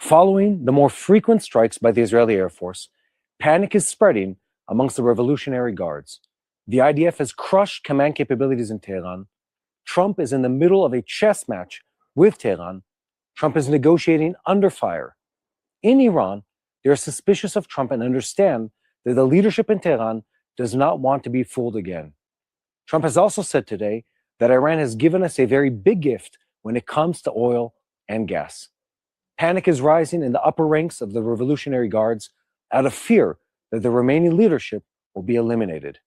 Following the more frequent strikes by the Israeli Air Force, panic is spreading amongst the Revolutionary Guards. The IDF has crushed command capabilities in Tehran. Trump is in the middle of a chess match with Tehran. Trump is negotiating under fire. In Iran, they are suspicious of Trump and understand that the leadership in Tehran does not want to be fooled again. Trump has also said today that Iran has given us a very big gift when it comes to oil and gas. Panic is rising in the upper ranks of the Revolutionary Guards out of fear that the remaining leadership will be eliminated.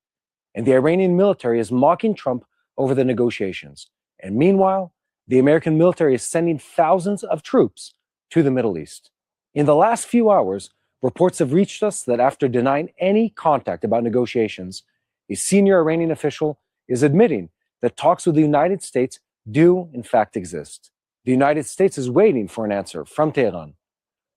And the Iranian military is mocking Trump over the negotiations. And meanwhile, the American military is sending thousands of troops to the Middle East. In the last few hours, reports have reached us that after denying any contact about negotiations, a senior Iranian official is admitting that talks with the United States do in fact exist. The United States is waiting for an answer from Tehran.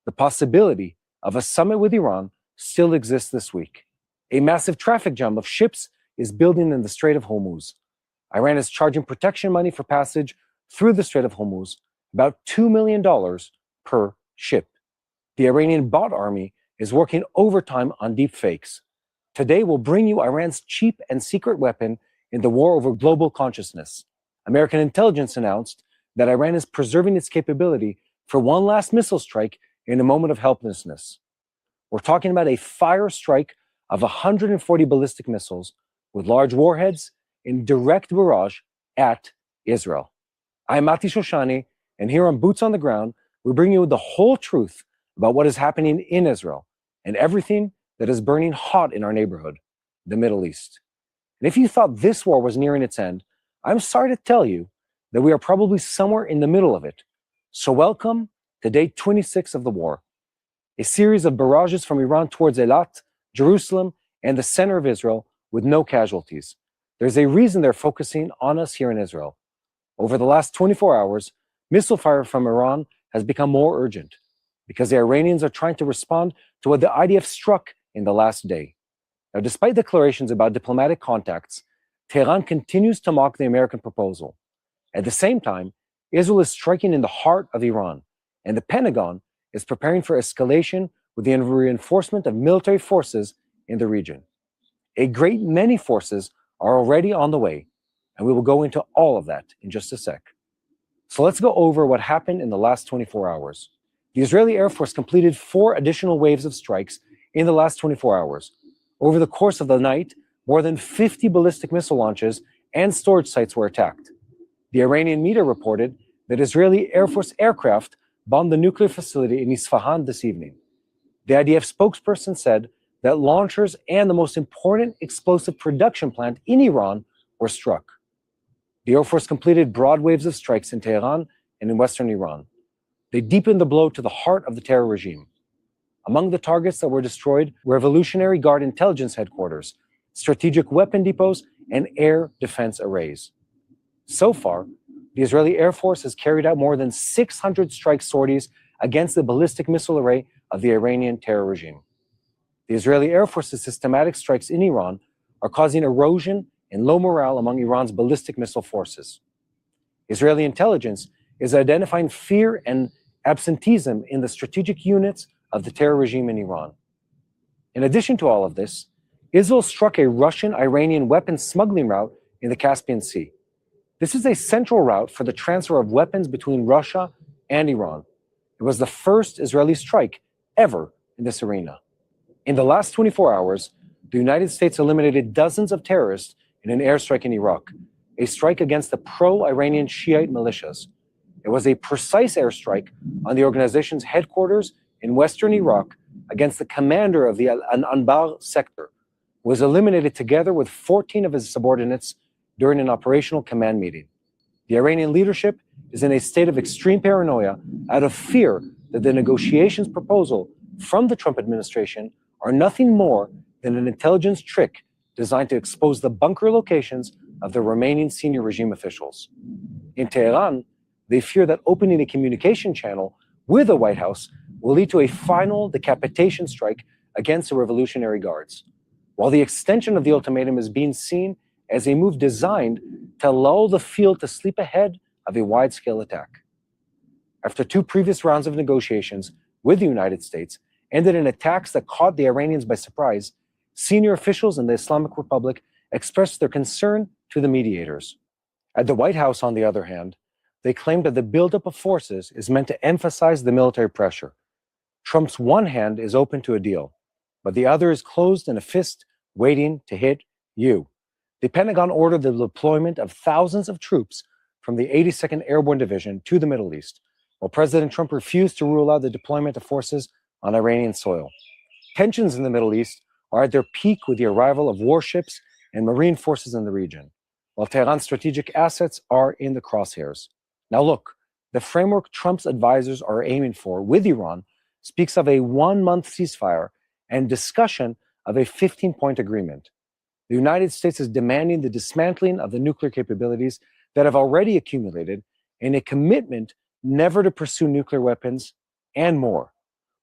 The possibility of a summit with Iran still exists this week. A massive traffic jam of ships is building in the Strait of Hormuz. Iran is charging protection money for passage through the Strait of Hormuz, about $2 million per ship. The Iranian bot army is working overtime on deep fakes. Today we'll bring you Iran's cheap and secret weapon in the war over global consciousness. American intelligence announced that Iran is preserving its capability for one last missile strike in a moment of helplessness. We're talking about a fire strike of 140 ballistic missiles with large warheads in direct barrage at Israel. I'm Mati Shoshani, and here on Boots on the Ground, we bring you the whole truth about what is happening in Israel and everything that is burning hot in our neighborhood, the Middle East. And if you thought this war was nearing its end, I'm sorry to tell you that we are probably somewhere in the middle of it. So welcome to day 26 of the war. A series of barrages from Iran towards Eilat, Jerusalem, and the center of Israel with no casualties. There's a reason they're focusing on us here in Israel. Over the last 24 hours, missile fire from Iran has become more urgent because the Iranians are trying to respond to what the IDF struck in the last day. Now, despite declarations about diplomatic contacts, Tehran continues to mock the American proposal. At the same time, Israel is striking in the heart of Iran, and the Pentagon is preparing for escalation with the reinforcement of military forces in the region. A great many forces are already on the way, and we will go into all of that in just a sec. So let's go over what happened in the last 24 hours. The Israeli Air Force completed 4 additional waves of strikes in the last 24 hours. Over the course of the night, more than 50 ballistic missile launches and storage sites were attacked. The Iranian media reported that Israeli Air Force aircraft bombed the nuclear facility in Isfahan this evening. The IDF spokesperson said that launchers and the most important explosive production plant in Iran were struck. The Air Force completed broad waves of strikes in Tehran and in western Iran. They deepened the blow to the heart of the terror regime. Among the targets that were destroyed were Revolutionary Guard intelligence headquarters, strategic weapon depots, and air defense arrays. So far, the Israeli Air Force has carried out more than 600 strike sorties against the ballistic missile array of the Iranian terror regime. The Israeli Air Force's systematic strikes in Iran are causing erosion and low morale among Iran's ballistic missile forces. Israeli intelligence is identifying fear and absenteeism in the strategic units of the terror regime in Iran. In addition to all of this, Israel struck a Russian-Iranian weapons smuggling route in the Caspian Sea. This is a central route for the transfer of weapons between Russia and Iran. It was the first Israeli strike ever in this arena. In the last 24 hours, the United States eliminated dozens of terrorists in an airstrike in Iraq, a strike against the pro-Iranian Shiite militias. It was a precise airstrike on the organization's headquarters in western Iraq against the commander of the Al-Anbar sector, who was eliminated together with 14 of his subordinates during an operational command meeting. The Iranian leadership is in a state of extreme paranoia out of fear that the negotiations proposal from the Trump administration are nothing more than an intelligence trick designed to expose the bunker locations of the remaining senior regime officials. In Tehran, they fear that opening a communication channel with the White House will lead to a final decapitation strike against the Revolutionary Guards, while the extension of the ultimatum is being seen as a move designed to lull the field to sleep ahead of a wide-scale attack. After 2 previous rounds of negotiations, with the United States ended in attacks that caught the Iranians by surprise, senior officials in the Islamic Republic expressed their concern to the mediators. At the White House, on the other hand, they claimed that the buildup of forces is meant to emphasize the military pressure. Trump's one hand is open to a deal, but the other is closed in a fist, waiting to hit you. The Pentagon ordered the deployment of thousands of troops from the 82nd Airborne Division to the Middle East, while President Trump refused to rule out the deployment of forces on Iranian soil. Tensions in the Middle East are at their peak with the arrival of warships and marine forces in the region, while Tehran's strategic assets are in the crosshairs. Now look, the framework Trump's advisors are aiming for with Iran speaks of a 1-month ceasefire and discussion of a 15-point agreement. The United States is demanding the dismantling of the nuclear capabilities that have already accumulated and a commitment never to pursue nuclear weapons and more.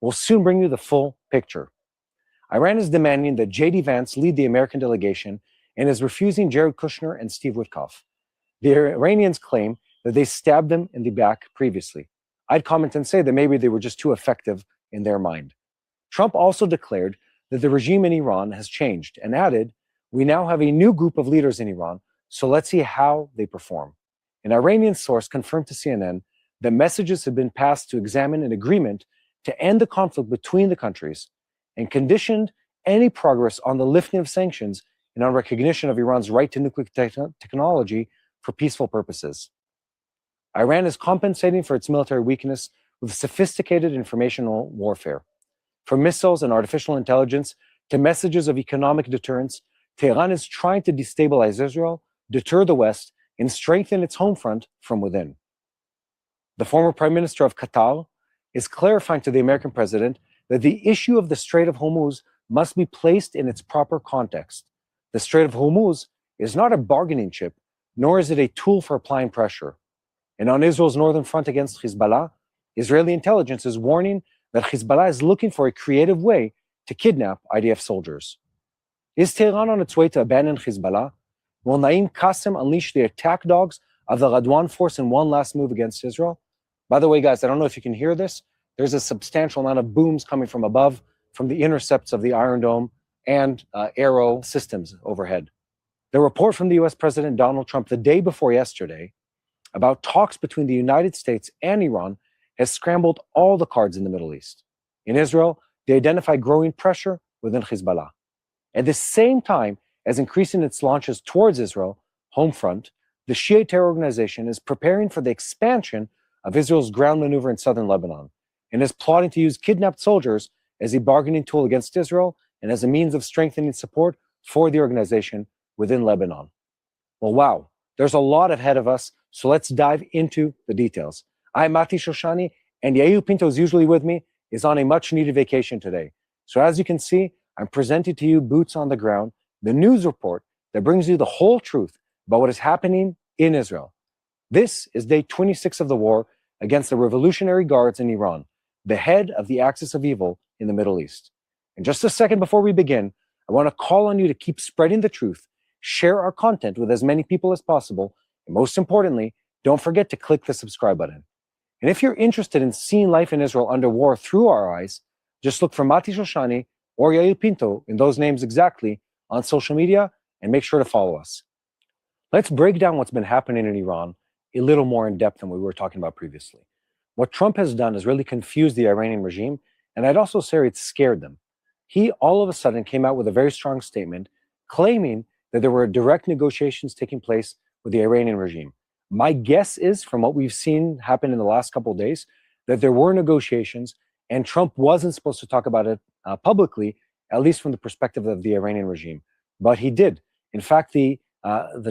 We'll soon bring you the full picture. Iran is demanding that J.D. Vance lead the American delegation and is refusing Jared Kushner and Steve Witkoff. The Iranians claim that they stabbed them in the back previously. I'd comment and say that maybe they were just too effective in their mind. Trump also declared that the regime in Iran has changed and added, "We now have a new group of leaders in Iran, so let's see how they perform." An Iranian source confirmed to CNN that messages have been passed to examine an agreement to end the conflict between the countries and conditioned any progress on the lifting of sanctions and on recognition of Iran's right to nuclear technology for peaceful purposes. Iran is compensating for its military weakness with sophisticated informational warfare. From missiles and artificial intelligence to messages of economic deterrence, Tehran is trying to destabilize Israel, deter the West, and strengthen its home front from within. The former Prime Minister of Qatar is clarifying to the American president that the issue of the Strait of Hormuz must be placed in its proper context. The Strait of Hormuz is not a bargaining chip, nor is it a tool for applying pressure. And on Israel's northern front against Hezbollah, Israeli intelligence is warning that Hezbollah is looking for a creative way to kidnap IDF soldiers. Is Tehran on its way to abandon Hezbollah? Will Naim Qassem unleash the attack dogs of the Radwan force in one last move against Israel? By the way, guys, I don't know if you can hear this. There's a substantial amount of booms coming from above, from the intercepts of the Iron Dome and Arrow systems overhead. The report from the US President Donald Trump the day before yesterday about talks between the United States and Iran has scrambled all the cards in the Middle East. In Israel, they identify growing pressure within Hezbollah. At the same time as increasing its launches towards Israel, home front, the Shiite terror organization is preparing for the expansion of Israel's ground maneuver in southern Lebanon and is plotting to use kidnapped soldiers as a bargaining tool against Israel and as a means of strengthening support for the organization within Lebanon. Well, wow, there's a lot ahead of us, so let's dive into the details. I'm Mati Shoshani, and Yair Pinto is usually with me, is on a much-needed vacation today. So as you can see, I'm presenting to you boots on the ground, the news report that brings you the whole truth about what is happening in Israel. This is day 26 of the war against the Revolutionary Guards in Iran, the head of the axis of evil in the Middle East. In just a second before we begin, I want to call on you to keep spreading the truth, share our content with as many people as possible, and most importantly, don't forget to click the subscribe button. And if you're interested in seeing life in Israel under war through our eyes, just look for Mati Shoshani or Yair Pinto in those names exactly on social media and make sure to follow us. Let's break down what's been happening in Iran a little more in depth than we were talking about previously. What Trump has done is really confused the Iranian regime, and I'd also say it scared them. He all of a sudden came out with a very strong statement claiming that there were direct negotiations taking place with the Iranian regime. My guess is, from what we've seen happen in the last couple of days, that there were negotiations and Trump wasn't supposed to talk about it publicly, at least from the perspective of the Iranian regime. But he did. In fact, the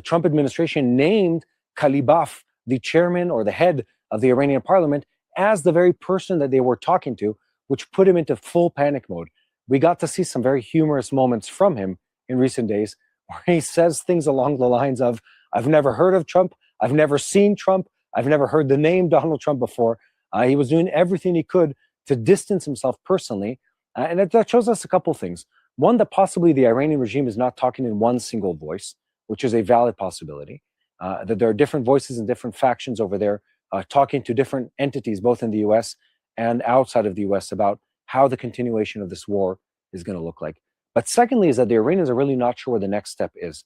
Trump administration named Kalibaf, the chairman or the head of the Iranian parliament, as the very person that they were talking to, which put him into full panic mode. We got to see some very humorous moments from him in recent days where he says things along the lines of, "I've never heard of Trump. I've never seen Trump. I've never heard the name Donald Trump before." He was doing everything he could to distance himself personally. And that shows us a couple things. One, that possibly the Iranian regime is not talking in one single voice, which is a valid possibility. That there are different voices and different factions over there talking to different entities, both in the US and outside of the US about how the continuation of this war is going to look like. But secondly, is that the Iranians are really not sure where the next step is.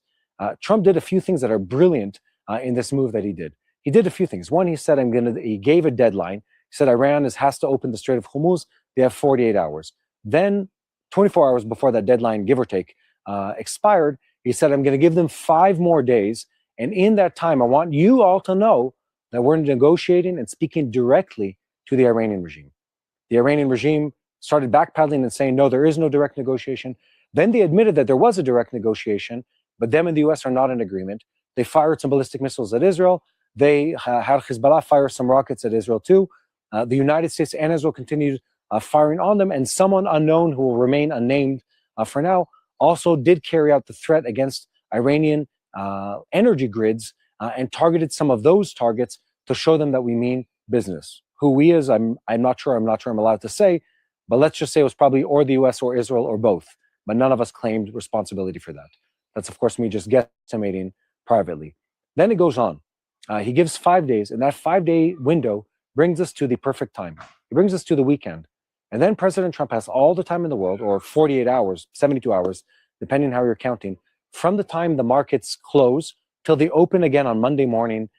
Trump did a few things that are brilliant in this move that he did. He did a few things. One, he said, he gave a deadline. He said Iran has to open the Strait of Hormuz. They have 48 hours. Then, 24 hours before that deadline, give or take, expired, he said, I'm going to give them 5 more days. And in that time, I want you all to know that we're negotiating and speaking directly to the Iranian regime. The Iranian regime started backpedaling and saying, no, there is no direct negotiation. Then they admitted that there was a direct negotiation, but them and the US are not in agreement. They fired some ballistic missiles at Israel. They had Hezbollah fire some rockets at Israel too. The United States and Israel continued firing on them, and someone unknown who will remain unnamed for now also did carry out the threat against Iranian energy grids and targeted some of those targets to show them that we mean business. Who we is, I'm not sure. I'm allowed to say, but let's just say it was probably or the US or Israel or both. But none of us claimed responsibility for that. That's, of course, me just guesstimating privately. Then it goes on. He gives 5 days, and that 5-day window brings us to the perfect time. It brings us to the weekend. And then President Trump has all the time in the world, or 48 hours, 72 hours, depending how you're counting, from the time the markets close till they open again on Monday morning,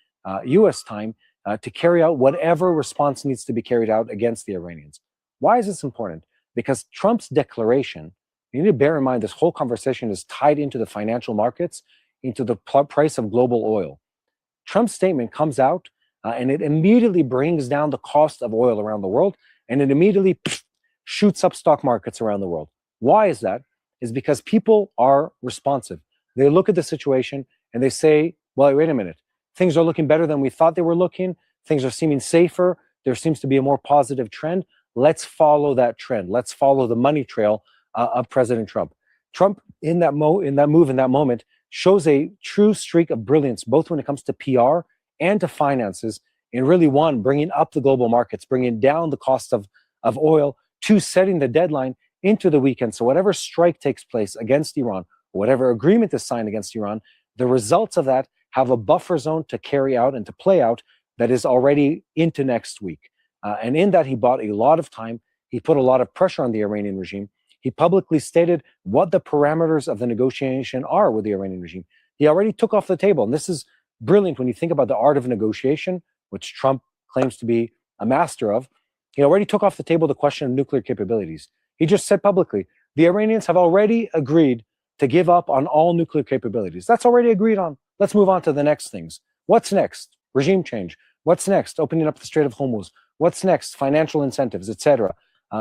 US time, to carry out whatever response needs to be carried out against the Iranians. Why is this important? Because Trump's declaration, you need to bear in mind this whole conversation is tied into the financial markets, into the price of global oil. Trump's statement comes out and it immediately brings down the cost of oil around the world, and it immediately shoots up stock markets around the world. Why is that? Is because people are responsive. They look at the situation and they say, well, wait a minute. Things are looking better than we thought they were looking. Things are seeming safer. There seems to be a more positive trend. Let's follow that trend. Let's follow the money trail of President Trump. Trump, in that moment, shows a true streak of brilliance, both when it comes to PR and to finances, in really, one, bringing up the global markets, bringing down the cost of oil, two, setting the deadline into the weekend. So whatever strike takes place against Iran, or whatever agreement is signed against Iran, the results of that have a buffer zone to carry out and to play out that is already into next week. And in that, he bought a lot of time. He put a lot of pressure on the Iranian regime. He publicly stated what the parameters of the negotiation are with the Iranian regime. He already took off the table. And this is brilliant when you think about the art of negotiation, which Trump claims to be a master of. He already took off the table the question of nuclear capabilities. He just said publicly, the Iranians have already agreed to give up on all nuclear capabilities. That's already agreed on. Let's move on to the next things. What's next? Regime change. What's next? Opening up the Strait of Hormuz. What's next? Financial incentives, etc.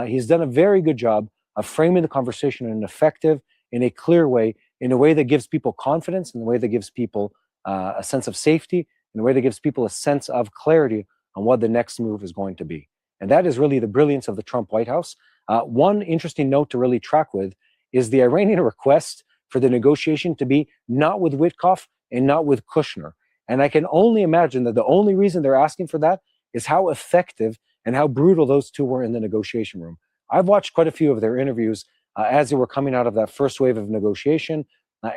He's done a very good job of framing the conversation in an effective, in a clear way, in a way that gives people confidence, in a way that gives people a sense of safety, in a way that gives people a sense of clarity on what the next move is going to be. And that is really the brilliance of the Trump White House. One interesting note to really track with is the Iranian request for the negotiation to be not with Witkoff and not with Kushner. And I can only imagine that the only reason they're asking for that is how effective and how brutal those two were in the negotiation room. I've watched quite a few of their interviews as they were coming out of that first wave of negotiation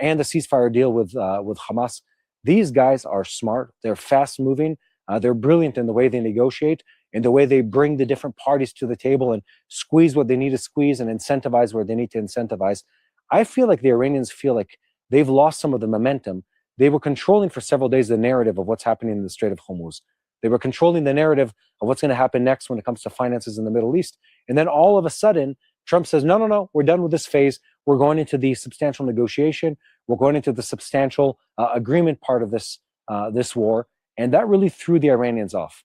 and the ceasefire deal with Hamas. These guys are smart. They're fast moving. They're brilliant in the way they negotiate, in the way they bring the different parties to the table and squeeze what they need to squeeze and incentivize where they need to incentivize. I feel like the Iranians feel like they've lost some of the momentum. They were controlling for several days the narrative of what's happening in the Strait of Hormuz. They were controlling the narrative of what's going to happen next when it comes to finances in the Middle East. And then all of a sudden, Trump says, no, we're done with this phase. We're going into the substantial negotiation. We're going into the substantial agreement part of this war. And that really threw the Iranians off.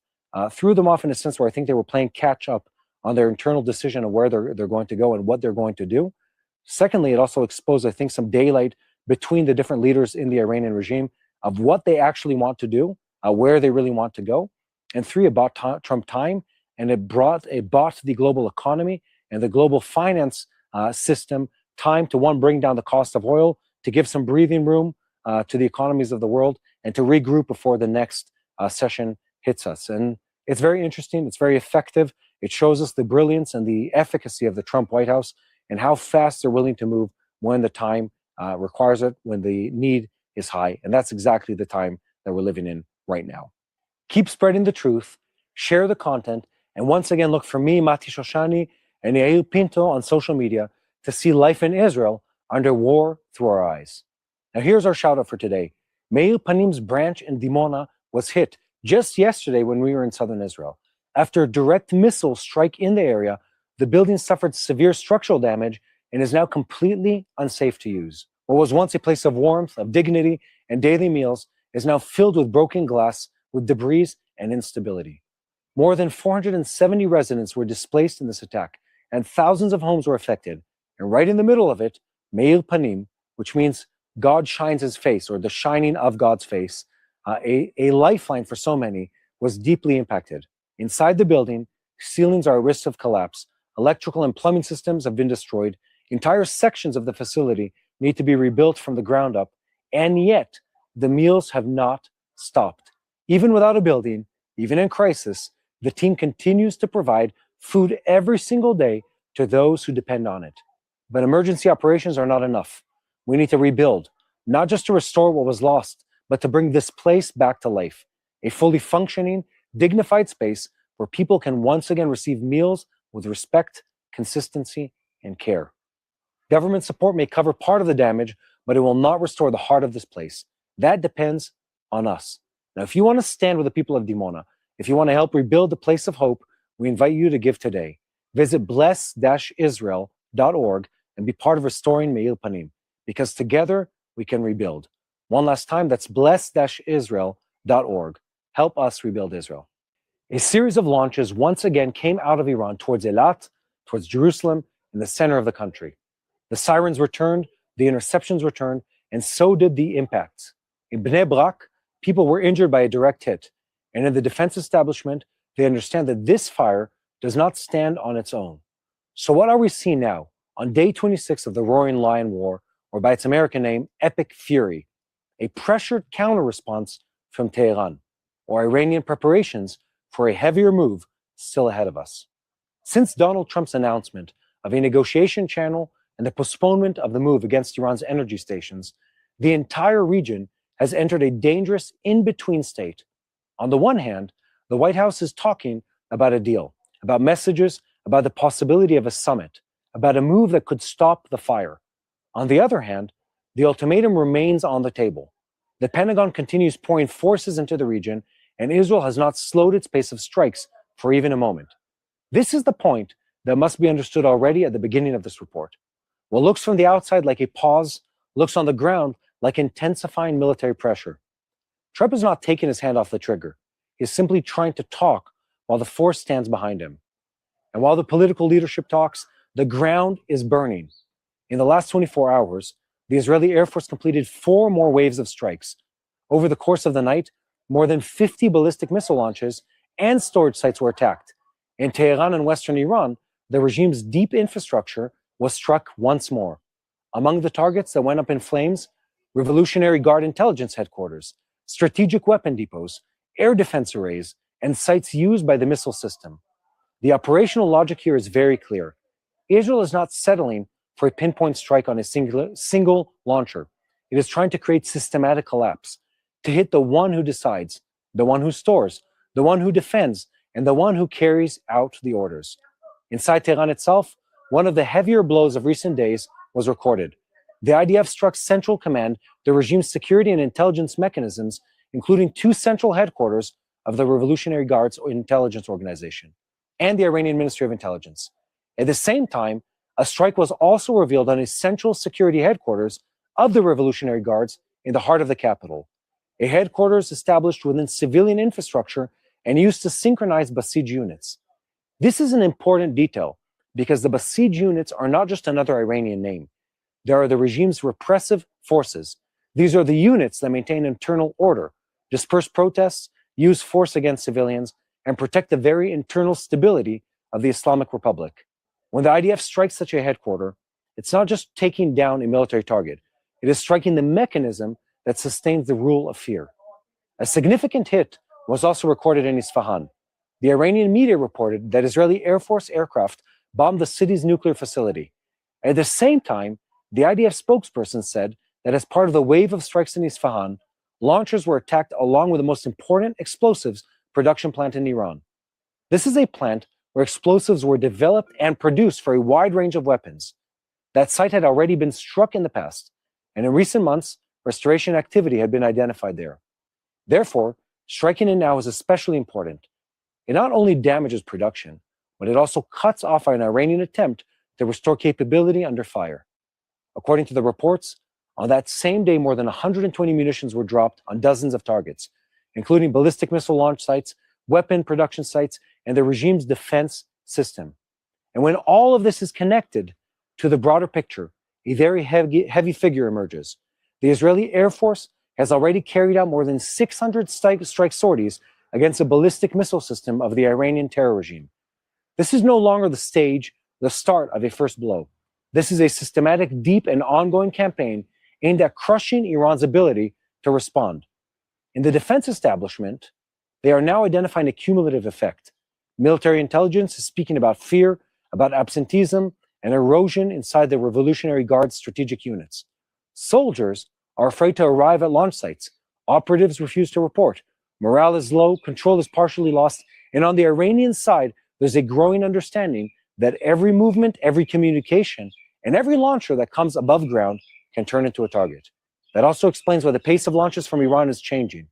Threw them off in a sense where I think they were playing catch up on their internal decision of where they're going to go and what they're going to do. Secondly, it also exposed, I think, some daylight between the different leaders in the Iranian regime of what they actually want to do, where they really want to go. And three, it bought Trump time, and it bought the global economy and the global finance system time to, one, bring down the cost of oil, to give some breathing room to the economies of the world, and to regroup before the next session hits us. And it's very interesting. It's very effective. It shows us the brilliance and the efficacy of the Trump White House and how fast they're willing to move when the time requires it, when the need is high. And that's exactly the time that we're living in right now. Keep spreading the truth, share the content, And once again, look for me, Mati Shoshani, and Yair Pinto on social media to see life in Israel under war through our eyes. Now here's our shout out for today. Meir Panim's branch in Dimona was hit just yesterday when we were in southern Israel. After a direct missile strike in the area, the building suffered severe structural damage and is now completely unsafe to use. What was once a place of warmth, of dignity, and daily meals is now filled with broken glass, with debris and instability. More than 470 residents were displaced in this attack, and thousands of homes were affected. And right in the middle of it, Meir Panim, which means God shines his face, or the shining of God's face, a lifeline for so many, was deeply impacted. Inside the building, ceilings are at risk of collapse, electrical and plumbing systems have been destroyed, entire sections of the facility need to be rebuilt from the ground up, and yet the meals have not stopped. Even without a building, even in crisis, the team continues to provide food every single day to those who depend on it. But emergency operations are not enough. We need to rebuild, not just to restore what was lost, but to bring this place back to life, a fully functioning, dignified space where people can once again receive meals with respect, consistency, and care. Government support may cover part of the damage, but it will not restore the heart of this place. That depends on us. Now, if you want to stand with the people of Dimona, if you want to help rebuild the place of hope, we invite you to give today. Visit bless-israel.org and be part of restoring Meir Panim, because together we can rebuild. One last time, that's bless-israel.org. Help us rebuild Israel. A series of launches once again came out of Iran towards Eilat, towards Jerusalem, in the center of the country. The sirens returned, the interceptions returned, and so did the impacts. In Bnei Brak, people were injured by a direct hit. And in the defense establishment, they understand that this fire does not stand on its own. So what are we seeing now, on day 26 of the Roaring Lion War, or by its American name, Epic Fury? A pressured counter-response from Tehran, or Iranian preparations for a heavier move still ahead of us. Since Donald Trump's announcement of a negotiation channel and the postponement of the move against Iran's energy stations, the entire region has entered a dangerous in-between state. On the one hand, the White House is talking about a deal, about messages, about the possibility of a summit, about a move that could stop the fire. On the other hand, the ultimatum remains on the table. The Pentagon continues pouring forces into the region, and Israel has not slowed its pace of strikes for even a moment. This is the point that must be understood already at the beginning of this report. What looks from the outside like a pause looks on the ground like intensifying military pressure. Trump is not taking his hand off the trigger. He is simply trying to talk while the force stands behind him. And while the political leadership talks, the ground is burning. In the last 24 hours, the Israeli Air Force completed 4 more waves of strikes. Over the course of the night, more than 50 ballistic missile launches and storage sites were attacked. In Tehran and Western Iran, the regime's deep infrastructure was struck once more. Among the targets that went up in flames, Revolutionary Guard intelligence headquarters, strategic weapon depots, air defense arrays, and sites used by the missile system. The operational logic here is very clear. Israel is not settling for a pinpoint strike on a single launcher. It is trying to create systematic collapse, to hit the one who decides, the one who stores, the one who defends, and the one who carries out the orders. Inside Tehran itself, one of the heavier blows of recent days was recorded. The IDF struck Central Command, the regime's security and intelligence mechanisms, including 2 central headquarters of the Revolutionary Guard's intelligence organization and the Iranian Ministry of Intelligence. At the same time, a strike was also revealed on a central security headquarters of the Revolutionary Guards in the heart of the capital, a headquarters established within civilian infrastructure and used to synchronize Basij units. This is an important detail because the Basij units are not just another Iranian name. They are the regime's repressive forces. These are the units that maintain internal order, disperse protests, use force against civilians, and protect the very internal stability of the Islamic Republic. When the IDF strikes such a headquarters, it's not just taking down a military target. It is striking the mechanism that sustains the rule of fear. A significant hit was also recorded in Isfahan. The Iranian media reported that Israeli Air Force aircraft bombed the city's nuclear facility. At the same time, the IDF spokesperson said that as part of the wave of strikes in Isfahan, launchers were attacked along with the most important explosives production plant in Iran. This is a plant where explosives were developed and produced for a wide range of weapons. That site had already been struck in the past, and in recent months, restoration activity had been identified there. Therefore, striking it now is especially important. It not only damages production, but it also cuts off an Iranian attempt to restore capability under fire. According to the reports, on that same day, more than 120 munitions were dropped on dozens of targets, including ballistic missile launch sites, weapon production sites, and the regime's defense system. And when all of this is connected to the broader picture, a very heavy figure emerges. The Israeli Air Force has already carried out more than 600 strike sorties against the ballistic missile system of the Iranian terror regime. This is no longer the start of a first blow. This is a systematic, deep, and ongoing campaign aimed at crushing Iran's ability to respond. In the defense establishment, they are now identifying a cumulative effect. Military intelligence is speaking about fear, about absenteeism, and erosion inside the Revolutionary Guard's strategic units. Soldiers are afraid to arrive at launch sites. Operatives refuse to report. Morale is low, control is partially lost, and on the Iranian side, there's a growing understanding that every movement, every communication, and every launcher that comes above ground can turn into a target. That also explains why the pace of launches from Iran is changing.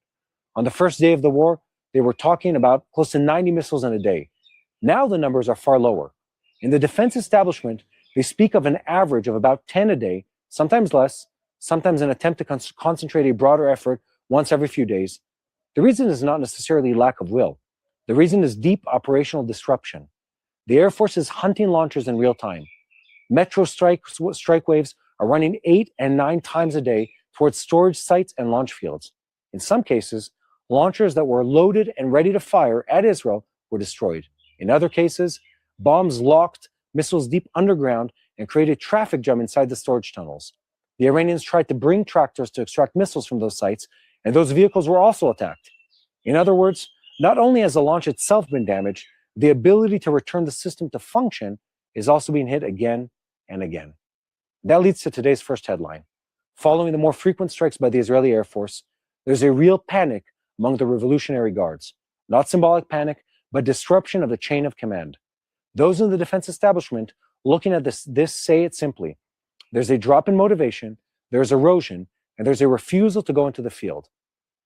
On the first day of the war, they were talking about close to 90 missiles in a day. Now the numbers are far lower. In the defense establishment, they speak of an average of about 10 a day, sometimes less, sometimes an attempt to concentrate a broader effort once every few days. The reason is not necessarily lack of will. The reason is deep operational disruption. The Air Force is hunting launchers in real time. Metro strike waves are running 8 and 9 times a day towards storage sites and launch fields. In some cases, launchers that were loaded and ready to fire at Israel were destroyed. In other cases, bombs locked missiles deep underground and created traffic jam inside the storage tunnels. The Iranians tried to bring tractors to extract missiles from those sites, and those vehicles were also attacked. In other words, not only has the launch itself been damaged, the ability to return the system to function is also being hit again and again. That leads to today's first headline. Following the more frequent strikes by the Israeli Air Force, there's a real panic among the Revolutionary Guards. Not symbolic panic, but disruption of the chain of command. Those in the defense establishment looking at this say it simply. There's a drop in motivation, there's erosion, and there's a refusal to go into the field.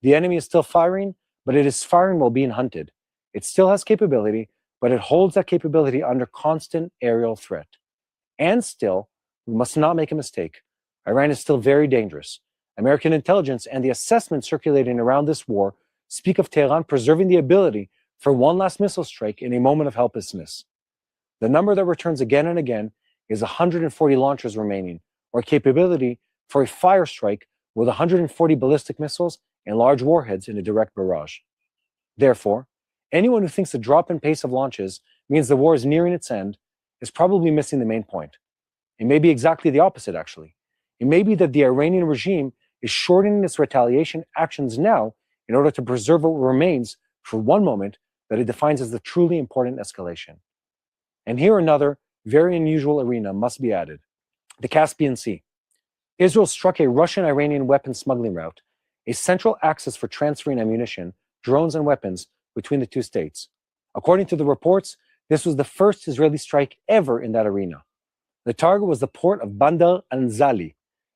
The enemy is still firing, but it is firing while being hunted. It still has capability, but it holds that capability under constant aerial threat. And still, we must not make a mistake. Iran is still very dangerous. American intelligence and the assessments circulating around this war speak of Tehran preserving the ability for one last missile strike in a moment of helplessness. The number that returns again and again is 140 launchers remaining, or capability for a fire strike with 140 ballistic missiles and large warheads in a direct barrage. Therefore, anyone who thinks the drop in pace of launches means the war is nearing its end is probably missing the main point. It may be exactly the opposite, actually. It may be that the Iranian regime is shortening its retaliation actions now in order to preserve what remains for one moment that it defines as the truly important escalation. And here another very unusual arena must be added: the Caspian Sea. Israel struck a Russian-Iranian weapons smuggling route, a central axis for transferring ammunition, drones, and weapons between the two states. According to the reports, this was the first Israeli strike ever in that arena. The target was the port of Bandar Anzali,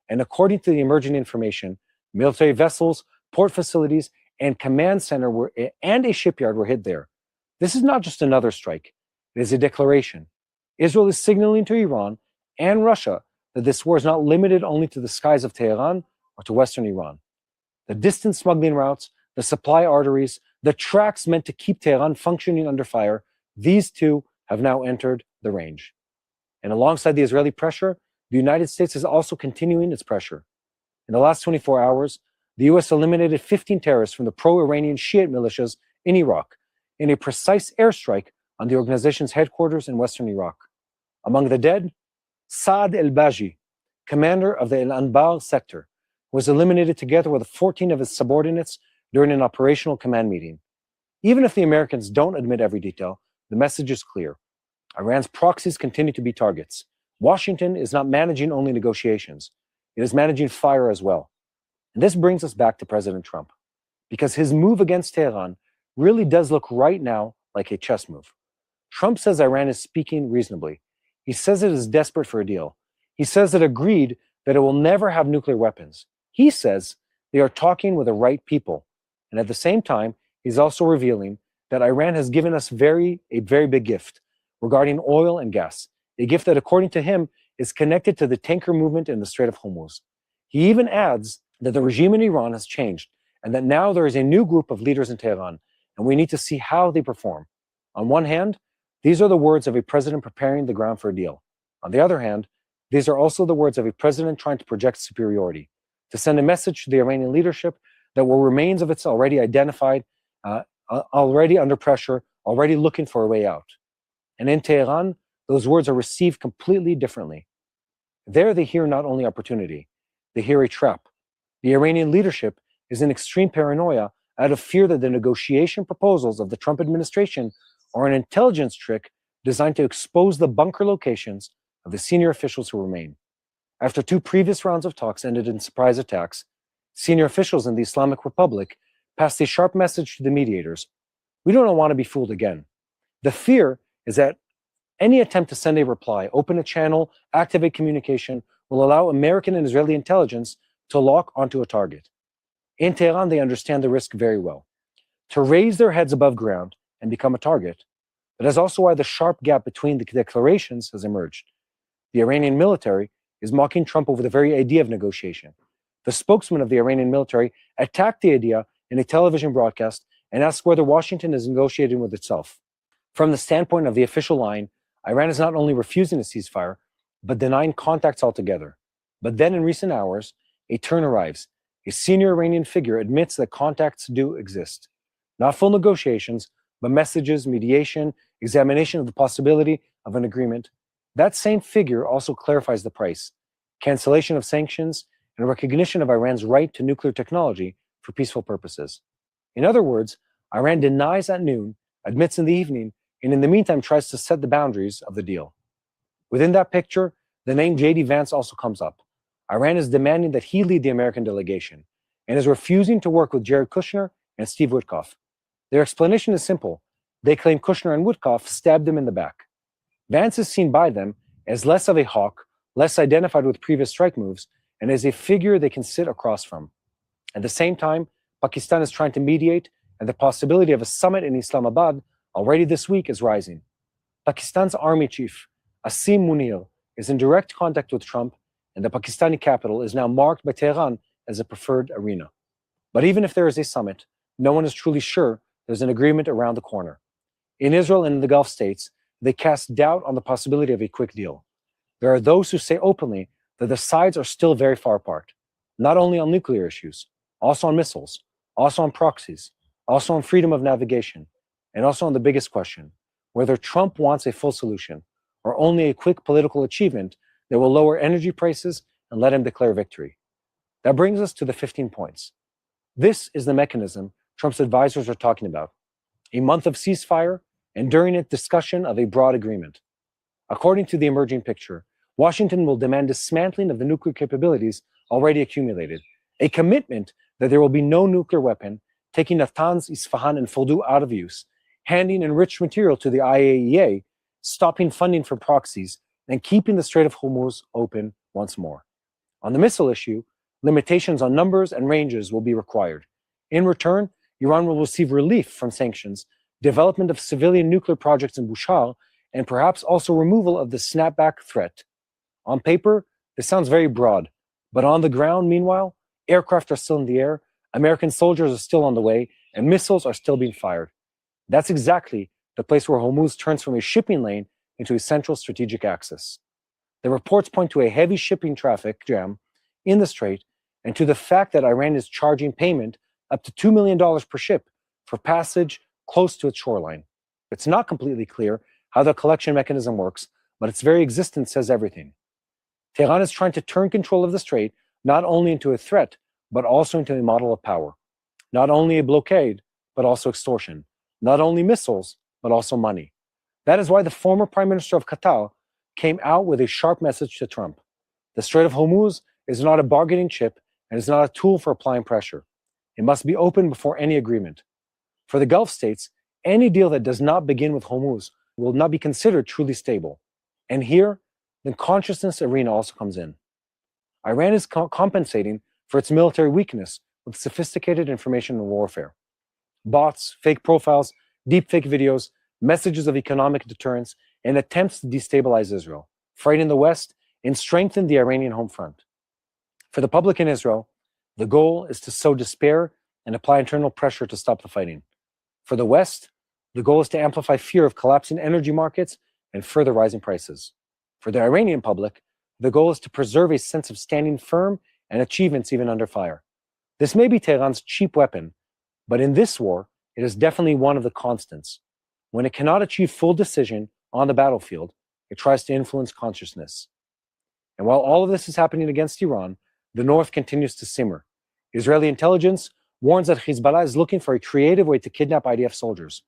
and according to the emerging information, military vessels, port facilities, and command center and a shipyard were hit there. This is not just another strike. It is a declaration. Israel is signaling to Iran and Russia that this war is not limited only to the skies of Tehran or to Western Iran. The distant smuggling routes, the supply arteries, the tracks meant to keep Tehran functioning under fire, these two have now entered the range. And alongside the Israeli pressure, the United States is also continuing its pressure. In the last 24 hours, the US eliminated 15 terrorists from the pro-Iranian Shiite militias in Iraq in a precise airstrike on the organization's headquarters in Western Iraq. Among the dead, Saad el-Baji, commander of the Al-Anbar sector, was eliminated together with 14 of his subordinates during an operational command meeting. Even if the Americans don't admit every detail, the message is clear. Iran's proxies continue to be targets. Washington is not managing only negotiations. It is managing fire as well. And this brings us back to President Trump, because his move against Tehran really does look right now like a chess move. Trump says Iran is speaking reasonably. He says it is desperate for a deal. He says it agreed that it will never have nuclear weapons. He says they are talking with the right people. And at the same time, he's also revealing that Iran has given us a very big gift regarding oil and gas, a gift that, according to him, is connected to the tanker movement in the Strait of Hormuz. He even adds that the regime in Iran has changed and that now there is a new group of leaders in Tehran, and we need to see how they perform. On one hand, these are the words of a president preparing the ground for a deal. On the other hand, these are also the words of a president trying to project superiority, to send a message to the Iranian leadership that what remains of it's already identified, already under pressure, already looking for a way out. And in Tehran, those words are received completely differently. There they hear not only opportunity, they hear a trap. The Iranian leadership is in extreme paranoia out of fear that the negotiation proposals of the Trump administration are an intelligence trick designed to expose the bunker locations of the senior officials who remain. After 2 previous rounds of talks ended in surprise attacks, senior officials in the Islamic Republic passed a sharp message to the mediators. We don't want to be fooled again. The fear is that any attempt to send a reply, open a channel, activate communication, will allow American and Israeli intelligence to lock onto a target. In Tehran, they understand the risk very well. To raise their heads above ground and become a target, that is also why the sharp gap between the declarations has emerged. The Iranian military is mocking Trump over the very idea of negotiation. The spokesman of the Iranian military attacked the idea in a television broadcast and asked whether Washington is negotiating with itself. From the standpoint of the official line, Iran is not only refusing a ceasefire, but denying contacts altogether. But then in recent hours, a turn arrives. A senior Iranian figure admits that contacts do exist. Not full negotiations, but messages, mediation, examination of the possibility of an agreement. That same figure also clarifies the price: cancellation of sanctions and recognition of Iran's right to nuclear technology for peaceful purposes. In other words, Iran denies at noon, admits in the evening, and in the meantime tries to set the boundaries of the deal. Within that picture, the name J.D. Vance also comes up. Iran is demanding that he lead the American delegation and is refusing to work with Jared Kushner and Steve Witkoff. Their explanation is simple. They claim Kushner and Witkoff stabbed them in the back. Vance is seen by them as less of a hawk, less identified with previous strike moves, and as a figure they can sit across from. At the same time, Pakistan is trying to mediate, and the possibility of a summit in Islamabad already this week is rising. Pakistan's army chief, Asim Munir, is in direct contact with Trump, and the Pakistani capital is now marked by Tehran as a preferred arena. But even if there is a summit, no one is truly sure there's an agreement around the corner. In Israel and in the Gulf states, they cast doubt on the possibility of a quick deal. There are those who say openly that the sides are still very far apart, not only on nuclear issues, also on missiles, also on proxies, also on freedom of navigation, and also on the biggest question, whether Trump wants a full solution or only a quick political achievement that will lower energy prices and let him declare victory. That brings us to the 15 points. This is the mechanism Trump's advisors are talking about: a month of ceasefire, and during it, discussion of a broad agreement. According to the emerging picture, Washington will demand dismantling of the nuclear capabilities already accumulated, a commitment that there will be no nuclear weapon, taking Natanz, Isfahan, and Fordow out of use, handing enriched material to the IAEA, stopping funding for proxies, and keeping the Strait of Hormuz open once more. On the missile issue, limitations on numbers and ranges will be required. In return, Iran will receive relief from sanctions, development of civilian nuclear projects in Bushehr, and perhaps also removal of the snapback threat. On paper, this sounds very broad, but on the ground, meanwhile, aircraft are still in the air, American soldiers are still on the way, and missiles are still being fired. That's exactly the place where Hormuz turns from a shipping lane into a central strategic axis. The reports point to a heavy shipping traffic jam in the strait and to the fact that Iran is charging payment up to $2 million per ship for passage close to its shoreline. It's not completely clear how the collection mechanism works, but its very existence says everything. Tehran is trying to turn control of the strait not only into a threat, but also into a model of power. Not only a blockade, but also extortion. Not only missiles, but also money. That is why the former Prime Minister of Qatar came out with a sharp message to Trump. The Strait of Hormuz is not a bargaining chip and is not a tool for applying pressure. It must be open before any agreement. For the Gulf states, Any deal that does not begin with Hormuz will not be considered truly stable. And here, the consciousness arena also comes in. Iran is compensating for its military weakness with sophisticated information and warfare. Bots, fake profiles, deepfake videos, messages of economic deterrence, and attempts to destabilize Israel, frighten the West, and strengthen the Iranian home front. For the public in Israel, the goal is to sow despair and apply internal pressure to stop the fighting. For the West, the goal is to amplify fear of collapsing energy markets and further rising prices. For the Iranian public, the goal is to preserve a sense of standing firm and achievements even under fire. This may be Tehran's cheap weapon, but in this war, it is definitely one of the constants. When it cannot achieve full decision on the battlefield, it tries to influence consciousness. And while all of this is happening against Iran, the North continues to simmer. Israeli intelligence warns that Hezbollah is looking for a creative way to kidnap IDF soldiers.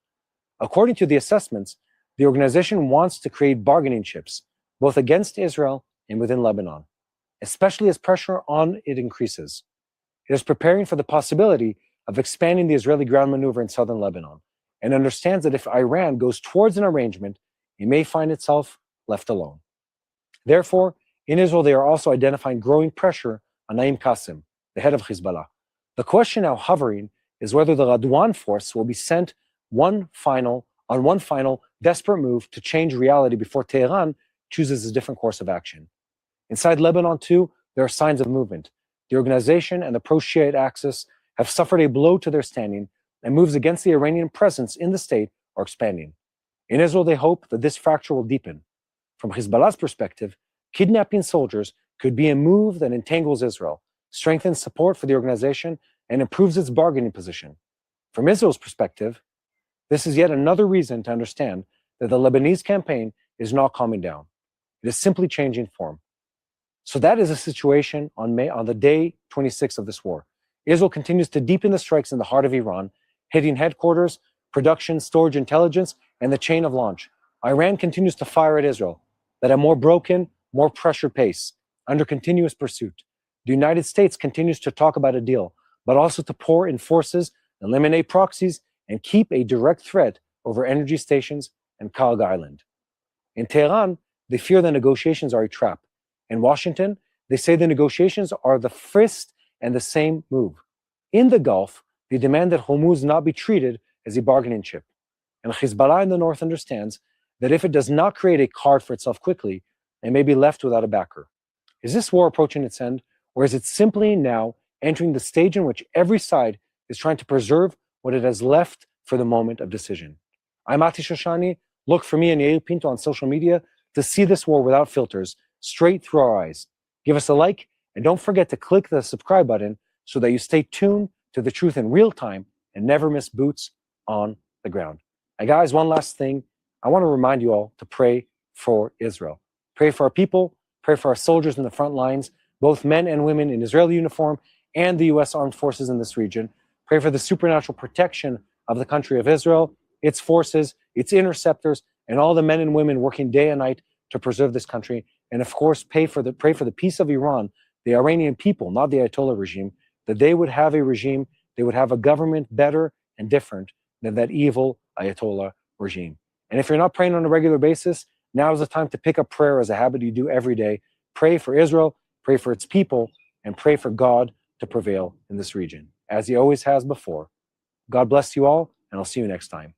According to the assessments, the organization wants to create bargaining chips, both against Israel and within Lebanon, especially as pressure on it increases. It is preparing for the possibility of expanding the Israeli ground maneuver in southern Lebanon, and understands that if Iran goes towards an arrangement, it may find itself left alone. Therefore, in Israel, they are also identifying growing pressure on Naim Qassem, the head of Hezbollah. The question now hovering is whether the Radwan force will be sent on one final desperate move to change reality before Tehran chooses a different course of action. Inside Lebanon, too, there are signs of movement. The organization and the pro-Shiite axis have suffered a blow to their standing, and moves against the Iranian presence in the state are expanding. In Israel, they hope that this fracture will deepen. From Hezbollah's perspective, kidnapping soldiers could be a move that entangles Israel, strengthens support for the organization, and improves its bargaining position. From Israel's perspective, this is yet another reason to understand that the Lebanese campaign is not calming down. It is simply changing form. So that is the situation on the day 26 of this war. Israel continues to deepen the strikes in the heart of Iran, hitting headquarters, production, storage, intelligence, and the chain of launch. Iran continues to fire at Israel, at a more broken, more pressured pace, under continuous pursuit. The United States continues to talk about a deal, but also to pour in forces, eliminate proxies, and keep a direct threat over energy stations and Karg Island. In Tehran, they fear the negotiations are a trap. In Washington, they say the negotiations are the first and the same move. In the Gulf, they demand that Hormuz not be treated as a bargaining chip. And Hezbollah in the north understands that if it does not create a card for itself quickly, it may be left without a backer. Is this war approaching its end, or is it simply now entering the stage in which every side is trying to preserve what it has left for the moment of decision? I'm Ati Shoshani. Look for me and Yair Pinto on social media to see this war without filters, straight through our eyes. Give us a like, and don't forget to click the subscribe button so that you stay tuned to the truth in real time and never miss boots on the ground. And guys, one last thing. I want to remind you all to pray for Israel. Pray for our people, pray for our soldiers in the front lines, both men and women in Israeli uniform and the U.S. armed forces in this region. Pray for the supernatural protection of the country of Israel, its forces, its interceptors, and all the men and women working day and night to preserve this country. And of course, pray for the peace of Iran, the Iranian people, not the Ayatollah regime, that they would have a regime, they would have a government better and different than that evil Ayatollah regime. And if you're not praying on a regular basis, now is the time to pick up prayer as a habit you do every day. Pray for Israel, pray for its people, and pray for God to prevail in this region, as he always has before. God bless you all, and I'll see you next time.